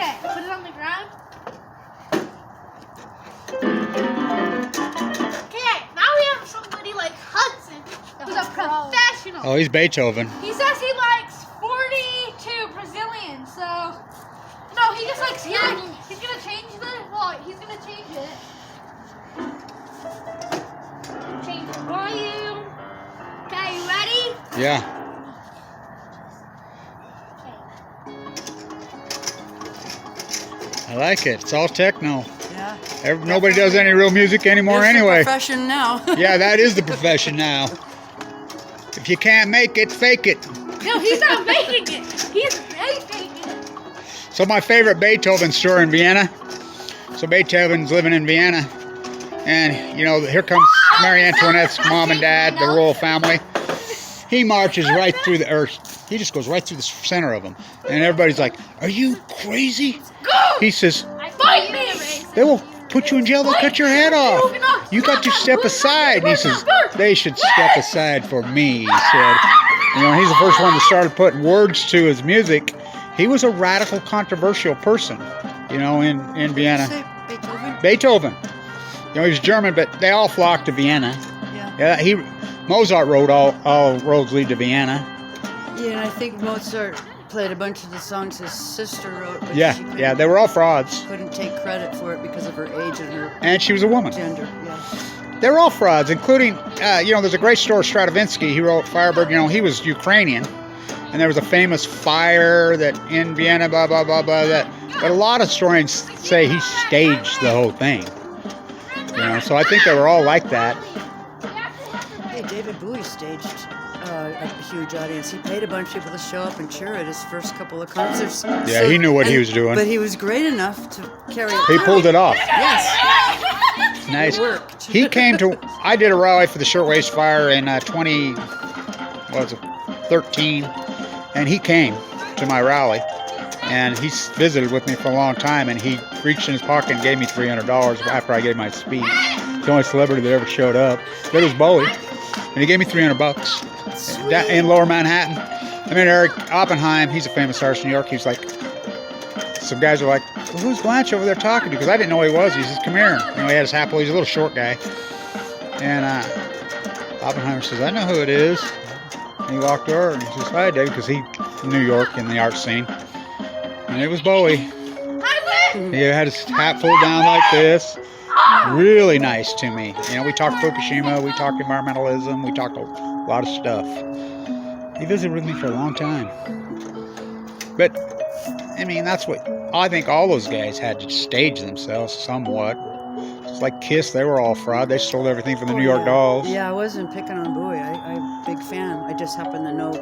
Okay, put it on the ground. Okay, now we have somebody like Hudson, who's a professional. Oh, he's Beethoven. He says he likes 42 Brazilian, so... No, he just likes hearing. He's gonna change he's gonna change it. Change the volume. Okay, you ready? Yeah. I like it. It's all techno. Yeah. Nobody does any real music anymore It's anyway. the profession now. Yeah, that is the profession now. If you can't make it, fake it. No, he's not making it. He's faking it. So my favorite Beethoven story in Vienna. So Beethoven's living in Vienna. And, you know, here comes Marie Antoinette's mom and dad, the royal family. He marches right through the earth. He just goes right through the center of them. And everybody's like, are you crazy? He says, Fight me! they will put you in jail. They'll cut your head off. You got to step aside. And he says, they should step aside for me, he said. You know, he's the first one that started putting words to his music. He was a radical, controversial person, you know, in Vienna. Beethoven. You know, he was German, but they all flocked to Vienna. Yeah. Mozart wrote all roads lead to Vienna. Yeah, and I think Mozart played a bunch of the songs his sister wrote. But Yeah, they were all frauds. Couldn't take credit for it because of her age and her And she was a woman. gender. Yeah. They were all frauds, including, you know, there's a great story, Stravinsky. He wrote Firebird. You know, he was Ukrainian. And there was a famous fire that in Vienna, blah, blah, blah, blah. But a lot of historians say he staged the whole thing. You know, so I think they were all like that. Hey, David Bowie staged a huge audience. He paid a bunch of people to show up and cheer at his first couple of concerts. Yeah, he knew what he was doing. But he was great enough to carry it. He pulled it off. Yes. Nice. It worked. He came to, I did a rally for the Shirtwaist Fire in 13, and he came to my rally, and he visited with me for a long time, and he reached in his pocket and gave me $300 after I gave my speech. He's the only celebrity that ever showed up. That was Bowie, and he gave me $300 in Lower Manhattan. I mean, Eric Oppenheim, he's a famous artist in New York. He's like, some guys are like, well, who's Blanche over there talking to? Because I didn't know who he was. He says, come here. You know, he had his hat pulled. He's a little short guy. And Oppenheimer says, I know who it is. And he walked over and he says, hi, Dave, because he's from New York in the art scene. And it was Bowie. He had his hat pulled down like this. Really nice to me. You know, we talked Fukushima, we talked environmentalism, we talked a lot of stuff. He visited with me for a long time. But, I mean, that's what, I think all those guys had to stage themselves somewhat. It's like Kiss, they were all fraud. They stole everything from the New York Dolls. Yeah, I wasn't picking on Bowie. I'm a big fan. I just happen to know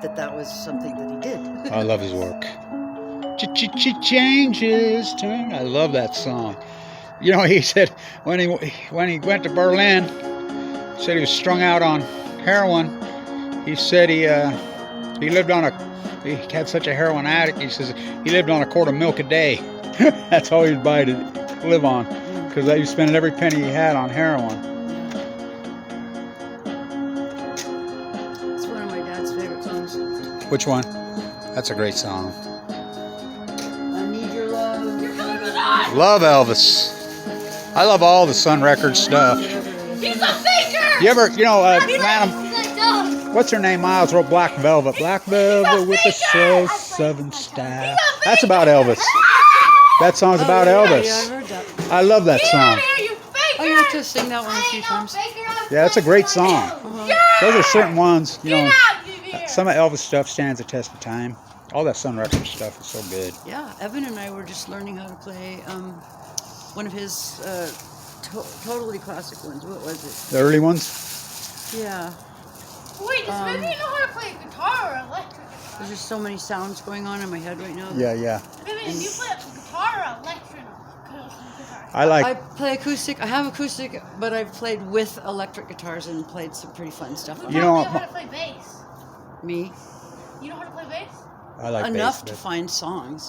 that was something that he did. I love his work. Changes turn. I love that song. You know, he said when he went to Berlin, said he was strung out on heroin. He said he lived on he had such a heroin addict. He says he lived on a quart of milk a day. That's all he'd buy to live on, because he was spending every penny he had on heroin. It's one of my dad's favorite songs. Which one? That's a great song. I Need Your Love. Love Elvis. I love all the Sun Records stuff. He's a faker! You ever, you know, Madam, what's her name? Miles wrote Black Velvet. Black Velvet with the Soul Southern style. That's about Elvis. That song's about Elvis. Yeah, I heard that. I love that song. I have to sing that one a few times. Yeah, it's a great song. Those are certain ones, you know. Some of Elvis stuff stands the test of time. All that Sun Records stuff is so good. Yeah, Evan and I were just learning how to play one of his totally classic ones. What was it? The early ones? Yeah. Wait, does maybe you know how to play guitar or electric guitar? There's just so many sounds going on in my head right now. Yeah, yeah. Maybe do you play guitar or electric guitar? I play acoustic. I have acoustic, but I've played with electric guitars and played some pretty fun stuff. You know how to play bass? Me? You know how to play bass? I like Enough bass, to find songs.